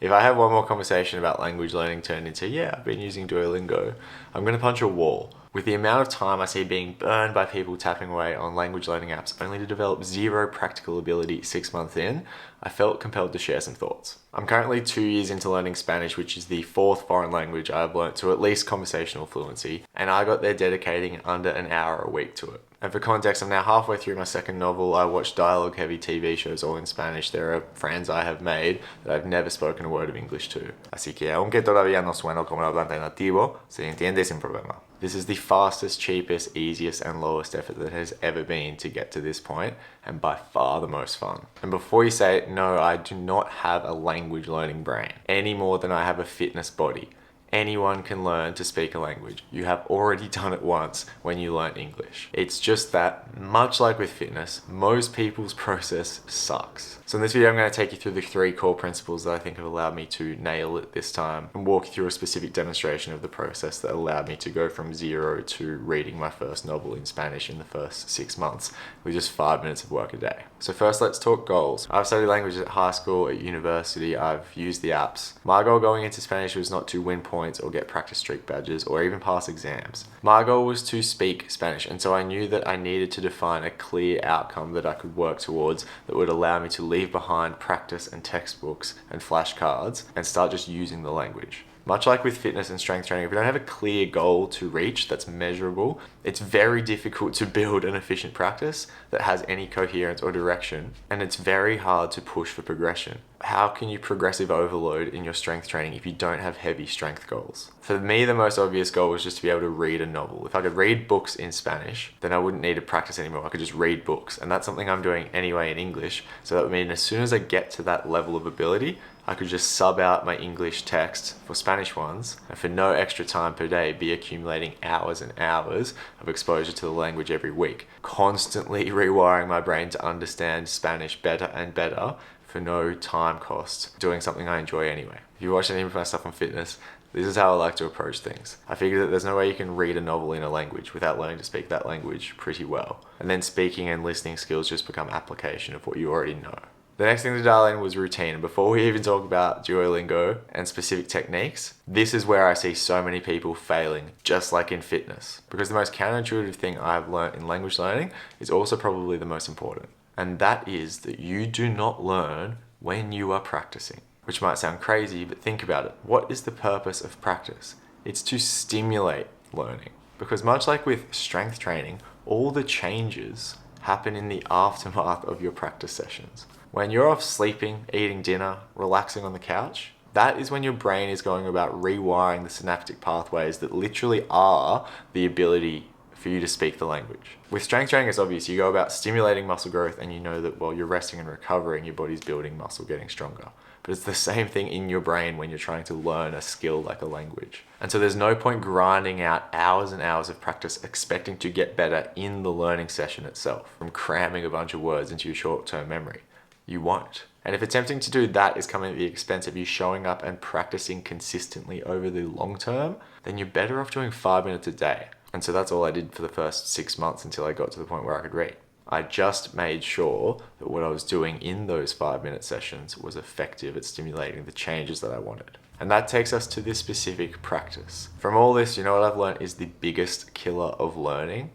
If I have one more conversation about language learning turned into, yeah, I've been using Duolingo, I'm going to punch a wall. With the amount of time I see being burned by people tapping away on language learning apps only to develop zero practical ability 6 months in, I felt compelled to share some thoughts. I'm currently 2 years into learning Spanish, which is the fourth foreign language I've learnt to at least conversational fluency, and I got there dedicating under an hour a week to it. And for context, I'm now halfway through my second novel. I watch dialogue-heavy TV shows all in Spanish. There are friends I have made that I've never spoken a word of English to. Así que, aunque todavía no sueno como un hablante nativo, se entiende sin problema. This is the fastest, cheapest, easiest, and lowest effort that has ever been to get to this point, and by far the most fun. And before you say it, no, I do not have a language learning brain, any more than I have a fitness body. Anyone can learn to speak a language. You have already done it once when you learn English. It's just that, much like with fitness, most people's process sucks. So in this video, I'm going to take you through the 3 core principles that I think have allowed me to nail it this time and walk you through a specific demonstration of the process that allowed me to go from 0 to reading my first novel in Spanish in the first 6 months with just 5 minutes of work a day. So first, let's talk goals. I've studied languages at high school, at university, I've used the apps. My goal going into Spanish was not to win points or get practice streak badges or even pass exams. My goal was to speak Spanish, and so I knew that I needed to define a clear outcome that I could work towards that would allow me to leave behind practice and textbooks and flashcards and start just using the language. Much like with fitness and strength training, if you don't have a clear goal to reach that's measurable, it's very difficult to build an efficient practice that has any coherence or direction, and it's very hard to push for progression. How can you progressive overload in your strength training if you don't have heavy strength goals? For me, the most obvious goal was just to be able to read a novel. If I could read books in Spanish, then I wouldn't need to practice anymore. I could just read books, and that's something I'm doing anyway in English. So that would mean as soon as I get to that level of ability, I could just sub out my English text for Spanish ones, and for no extra time per day, be accumulating hours and hours of exposure to the language every week, constantly rewiring my brain to understand Spanish better and better for no time cost, doing something I enjoy anyway. If you watch any of my stuff on fitness, this is how I like to approach things. I figure that there's no way you can read a novel in a language without learning to speak that language pretty well. And then speaking and listening skills just become application of what you already know. The next thing to dial in was routine. And before we even talk about Duolingo and specific techniques, this is where I see so many people failing, just like in fitness. Because the most counterintuitive thing I've learned in language learning is also probably the most important. And that is that you do not learn when you are practicing. Which might sound crazy, but think about it. What is the purpose of practice? It's to stimulate learning. Because much like with strength training, all the changes happen in the aftermath of your practice sessions. When you're off sleeping, eating dinner, relaxing on the couch, that is when your brain is going about rewiring the synaptic pathways that literally are the ability for you to speak the language. With strength training, it's obvious. You go about stimulating muscle growth and you know that while you're resting and recovering, your body's building muscle, getting stronger. But it's the same thing in your brain when you're trying to learn a skill like a language. And so there's no point grinding out hours and hours of practice expecting to get better in the learning session itself from cramming a bunch of words into your short-term memory. You won't. And if attempting to do that is coming at the expense of you showing up and practicing consistently over the long term, then you're better off doing 5 minutes a day. And so that's all I did for the first 6 months until I got to the point where I could read. I just made sure that what I was doing in those 5-minute sessions was effective at stimulating the changes that I wanted. And that takes us to this specific practice. From all this, you know what I've learned is the biggest killer of learning?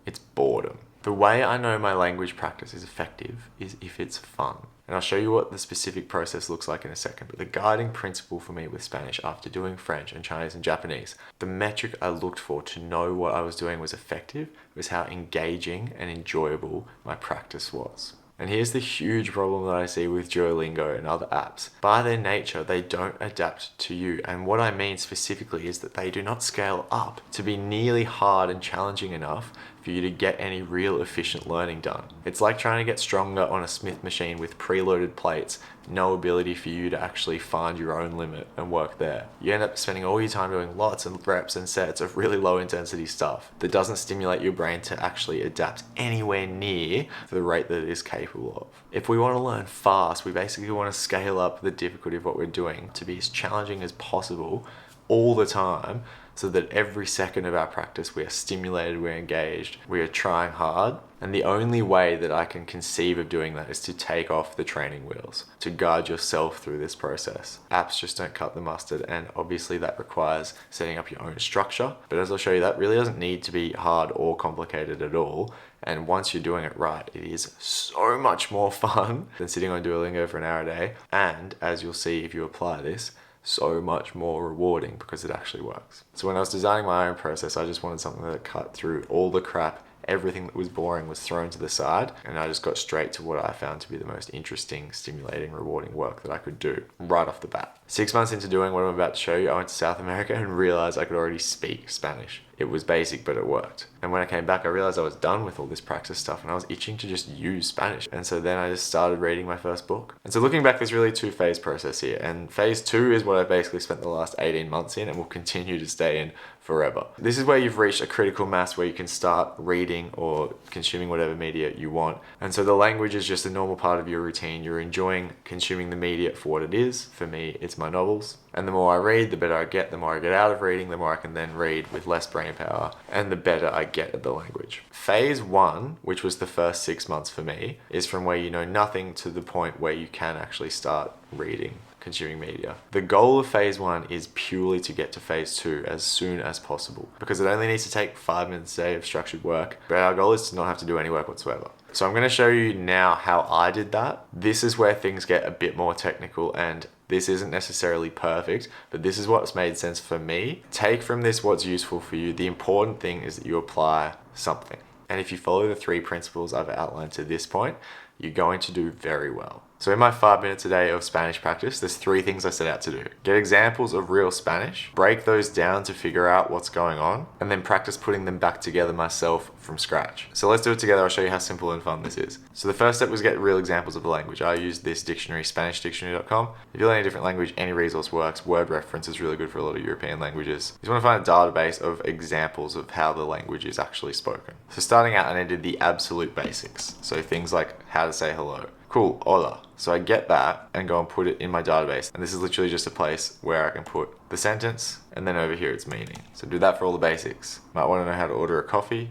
It's boredom. The way I know my language practice is effective is if it's fun. And I'll show you what the specific process looks like in a second, but the guiding principle for me with Spanish after doing French and Chinese and Japanese, the metric I looked for to know what I was doing was effective was how engaging and enjoyable my practice was. And here's the huge problem that I see with Duolingo and other apps. By their nature, they don't adapt to you. And what I mean specifically is that they do not scale up to be nearly hard and challenging enough for you to get any real efficient learning done. It's like trying to get stronger on a Smith machine with preloaded plates, no ability for you to actually find your own limit and work there. You end up spending all your time doing lots of reps and sets of really low intensity stuff that doesn't stimulate your brain to actually adapt anywhere near the rate that it is capable of. If we want to learn fast, we basically want to scale up the difficulty of what we're doing to be as challenging as possible all the time, so that every second of our practice we are stimulated, we're engaged, we are trying hard. And the only way that I can conceive of doing that is to take off the training wheels, to guide yourself through this process. Apps just don't cut the mustard, and obviously that requires setting up your own structure. But as I'll show you, that really doesn't need to be hard or complicated at all. And once you're doing it right, it is so much more fun than sitting on Duolingo for an hour a day. And as you'll see if you apply this, so much more rewarding because it actually works. So when I was designing my own process, I just wanted something that cut through all the crap. Everything that was boring was thrown to the side, and I just got straight to what I found to be the most interesting, stimulating, rewarding work that I could do right off the bat. 6 months into doing what I'm about to show you, I went to South America and realized I could already speak Spanish. It was basic, but it worked. And when I came back, I realized I was done with all this practice stuff and I was itching to just use Spanish. And so then I just started reading my first book. And so looking back, there's really 2-phase process here. And phase 2 is what I basically spent the last 18 months in and will continue to stay in forever. This is where you've reached a critical mass where you can start reading or consuming whatever media you want. And so the language is just a normal part of your routine. You're enjoying consuming the media for what it is. For me, it's my novels. And the more I read, the better I get. The more I get out of reading, the more I can then read with less brain power, and the better I get at the language. Phase 1, which was the first 6 months for me, is from where you know nothing to the point where you can actually start reading, consuming media. The goal of phase 1 is purely to get to phase 2 as soon as possible, because it only needs to take 5 minutes a day of structured work, but our goal is to not have to do any work whatsoever. So I'm going to show you now how I did that. This is where things get a bit more technical, and this isn't necessarily perfect, but this is what's made sense for me. Take from this what's useful for you. The important thing is that you apply something. And if you follow the 3 principles I've outlined to this point, you're going to do very well. So in my 5 minutes a day of Spanish practice, there's 3 things I set out to do. Get examples of real Spanish, break those down to figure out what's going on, and then practice putting them back together myself from scratch. So let's do it together. I'll show you how simple and fun this is. So the first step was get real examples of the language. I used this dictionary, SpanishDictionary.com. If you learn a different language, any resource works. Word reference is really good for a lot of European languages. You just want to find a database of examples of how the language is actually spoken. So starting out, I did the absolute basics. So things like how to say hello. Cool, hola. So I get that and go and put it in my database. And this is literally just a place where I can put the sentence and then over here it's meaning. So do that for all the basics. Might want to know how to order a coffee.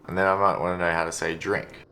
And then I might want to know how to say drink.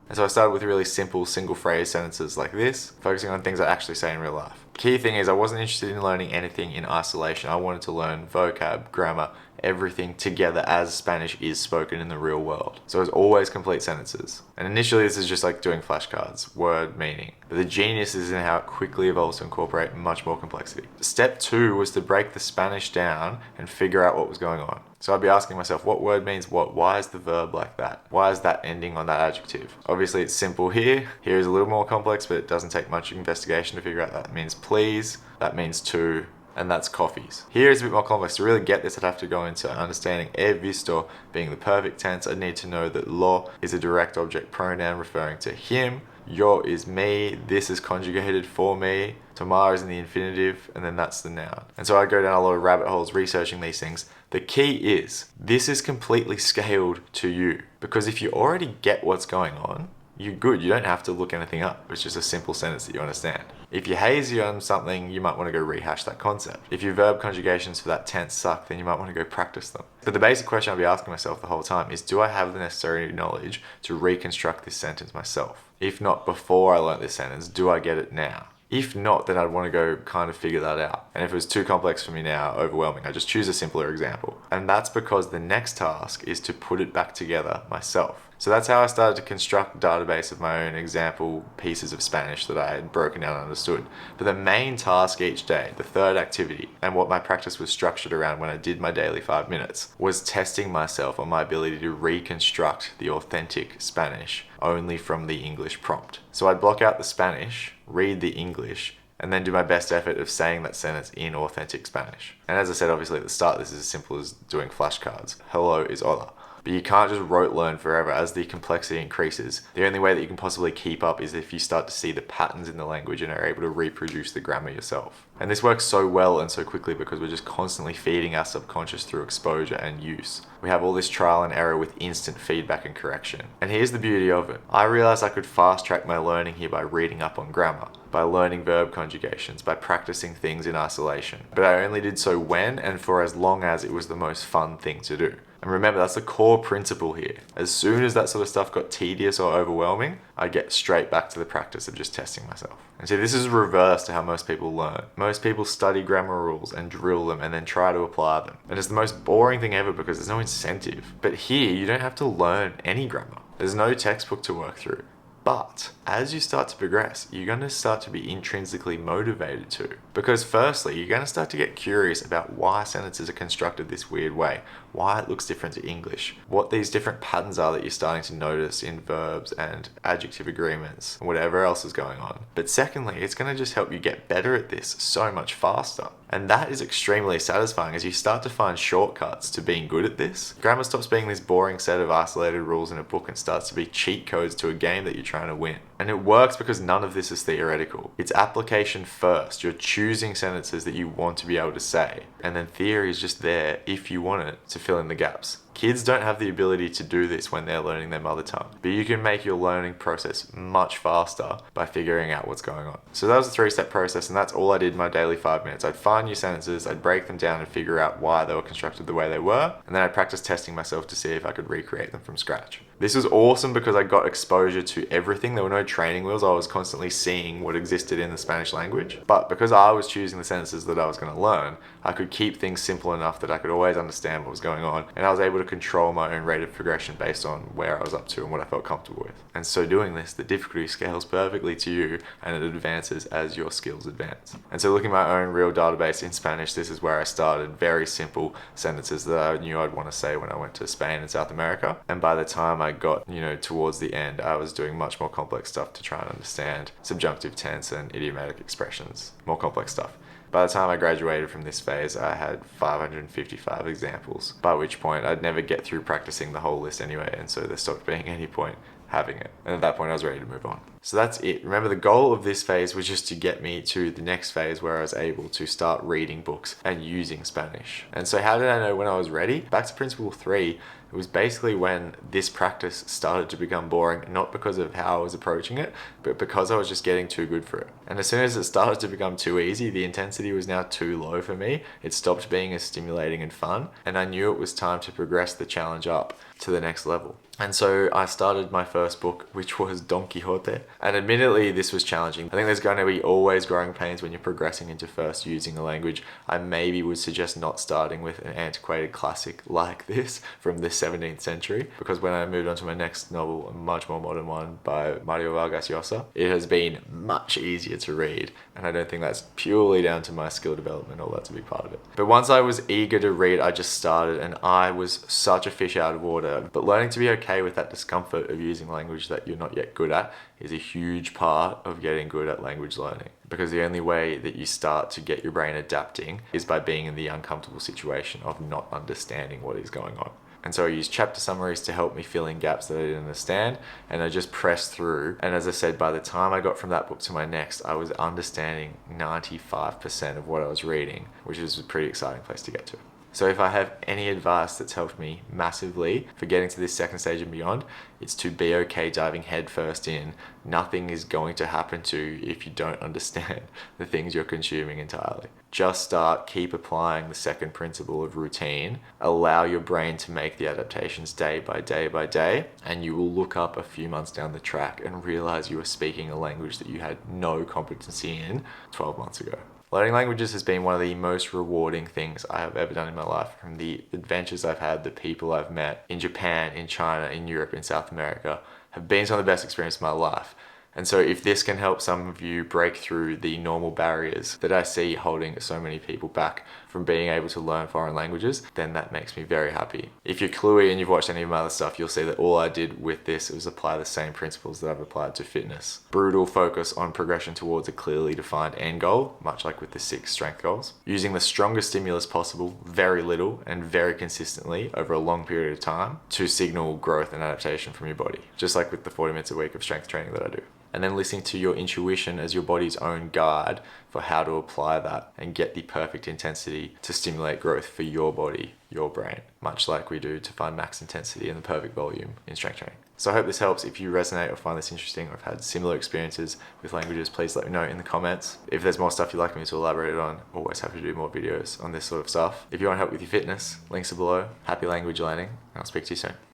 And so I started with really simple single phrase sentences like this, focusing on things I actually say in real life. Key thing is I wasn't interested in learning anything in isolation. I wanted to learn vocab, grammar, everything together as Spanish is spoken in the real world. So it's always complete sentences. And initially this is just like doing flashcards, word, meaning. But the genius is in how it quickly evolves to incorporate much more complexity. Step 2 was to break the Spanish down and figure out what was going on. So I'd be asking myself, what word means what? Why is the verb like that? Why is that ending on that adjective? Obviously it's simple here. Here is a little more complex, but it doesn't take much investigation to figure out that means please, that means to, and that's coffees. Here is a bit more complex. To really get this, I'd have to go into understanding he visto being the perfect tense. I'd need to know that lo is a direct object pronoun referring to him. Yo is me, this is conjugated for me, tomar is in the infinitive, and then that's the noun. And so I go down a lot of rabbit holes researching these things. The key is, this is completely scaled to you, because if you already get what's going on, you're good. You don't have to look anything up. It's just a simple sentence that you understand. If you're hazy on something, you might want to go rehash that concept. If your verb conjugations for that tense suck, then you might want to go practice them. But the basic question I'll be asking myself the whole time is, do I have the necessary knowledge to reconstruct this sentence myself? If not before I learnt this sentence, do I get it now? If not, then I'd want to go kind of figure that out. And if it was too complex for me now, overwhelming, I just choose a simpler example. And that's because the next task is to put it back together myself. So that's how I started to construct a database of my own example pieces of Spanish that I had broken down and understood. But the main task each day, the third activity, and what my practice was structured around when I did my daily 5 minutes, was testing myself on my ability to reconstruct the authentic Spanish only from the English prompt. So I'd block out the Spanish, read the English, and then do my best effort of saying that sentence in authentic Spanish. And as I said, obviously at the start, this is as simple as doing flashcards. Hello is hola. But you can't just rote learn forever. As the complexity increases, the only way that you can possibly keep up is if you start to see the patterns in the language and are able to reproduce the grammar yourself. And this works so well and so quickly because we're just constantly feeding our subconscious through exposure and use. We have all this trial and error with instant feedback and correction. And here's the beauty of it. I realized I could fast track my learning here by reading up on grammar, by learning verb conjugations, by practicing things in isolation. But I only did so when and for as long as it was the most fun thing to do. And remember, that's the core principle here. As soon as that sort of stuff got tedious or overwhelming, I get straight back to the practice of just testing myself. And see, this is reverse to how most people learn. Most people study grammar rules and drill them and then try to apply them. And it's the most boring thing ever because there's no incentive. But here, you don't have to learn any grammar. There's no textbook to work through. But as you start to progress, you're going to start to be intrinsically motivated to. Because firstly, you're going to start to get curious about why sentences are constructed this weird way, why it looks different to English, what these different patterns are that you're starting to notice in verbs and adjective agreements, and whatever else is going on. But secondly, it's going to just help you get better at this so much faster. And that is extremely satisfying as you start to find shortcuts to being good at this. Grammar stops being this boring set of isolated rules in a book and starts to be cheat codes to a game that you're trying to win. And it works because none of this is theoretical. It's application first. You're choosing sentences that you want to be able to say. And then theory is just there if you want it to fill in the gaps. Kids don't have the ability to do this when they're learning their mother tongue, but you can make your learning process much faster by figuring out what's going on. So that was a 3-step process, and that's all I did in my daily 5 minutes. I'd find new sentences, I'd break them down and figure out why they were constructed the way they were, and then I'd practice testing myself to see if I could recreate them from scratch. This was awesome because I got exposure to everything. There were no training wheels. I was constantly seeing what existed in the Spanish language. But because I was choosing the sentences that I was going to learn, I could keep things simple enough that I could always understand what was going on, and I was able to control my own rate of progression based on where I was up to and what I felt comfortable with. And so doing this, the difficulty scales perfectly to you and it advances as your skills advance. And so looking at my own real database in Spanish, this is where I started. Very simple sentences that I knew I'd want to say when I went to Spain and South America. And by the time I got, towards the end, I was doing much more complex stuff to try and understand subjunctive tense and idiomatic expressions, more complex stuff. By the time I graduated from this phase, I had 555 examples, by which point I'd never get through practicing the whole list anyway, and so there stopped being any point having it. And at that point, I was ready to move on. So that's it. Remember, the goal of this phase was just to get me to the next phase where I was able to start reading books and using Spanish. And so how did I know when I was ready? Back to principle 3, it was basically when this practice started to become boring, not because of how I was approaching it, but because I was just getting too good for it. And as soon as it started to become too easy, the intensity was now too low for me. It stopped being as stimulating and fun, and I knew it was time to progress the challenge up to the next level. And so I started my first book, which was Don Quixote. And admittedly, this was challenging. I think there's going to be always growing pains when you're progressing into first using a language. I maybe would suggest not starting with an antiquated classic like this from the 17th century, because when I moved on to my next novel, a much more modern one by Mario Vargas Llosa, it has been much easier to read. And I don't think that's purely down to my skill development, although that's a big part of it. But once I was eager to read, I just started, and I was such a fish out of water. But learning to be okay with that discomfort of using language that you're not yet good at is a huge part of getting good at language learning. Because the only way that you start to get your brain adapting is by being in the uncomfortable situation of not understanding what is going on. And so I used chapter summaries to help me fill in gaps that I didn't understand, and I just pressed through. And as I said, by the time I got from that book to my next, I was understanding 95% of what I was reading, which is a pretty exciting place to get to. So if I have any advice that's helped me massively for getting to this second stage and beyond, it's to be okay diving headfirst in. Nothing is going to happen to you if you don't understand the things you're consuming entirely. Just start, keep applying the second principle of routine. Allow your brain to make the adaptations day by day by day, and you will look up a few months down the track and realize you are speaking a language that you had no competency in 12 months ago. Learning languages has been one of the most rewarding things I have ever done in my life. From the adventures I've had, the people I've met in Japan, in China, in Europe, in South America, have been some of the best experiences of my life. And so if this can help some of you break through the normal barriers that I see holding so many people back from being able to learn foreign languages, then that makes me very happy. If you're cluey and you've watched any of my other stuff, you'll see that all I did with this was apply the same principles that I've applied to fitness. Brutal focus on progression towards a clearly defined end goal, much like with the 6 strength goals. Using the strongest stimulus possible, very little and very consistently over a long period of time to signal growth and adaptation from your body, just like with the 40 minutes a week of strength training that I do. And then listening to your intuition as your body's own guide for how to apply that and get the perfect intensity to stimulate growth for your body, your brain, much like we do to find max intensity and the perfect volume in strength training. So I hope this helps. If you resonate or find this interesting or have had similar experiences with languages, please let me know in the comments. If there's more stuff you'd like me to elaborate on, always happy to do more videos on this sort of stuff. If you want help with your fitness, links are below. Happy language learning, and I'll speak to you soon.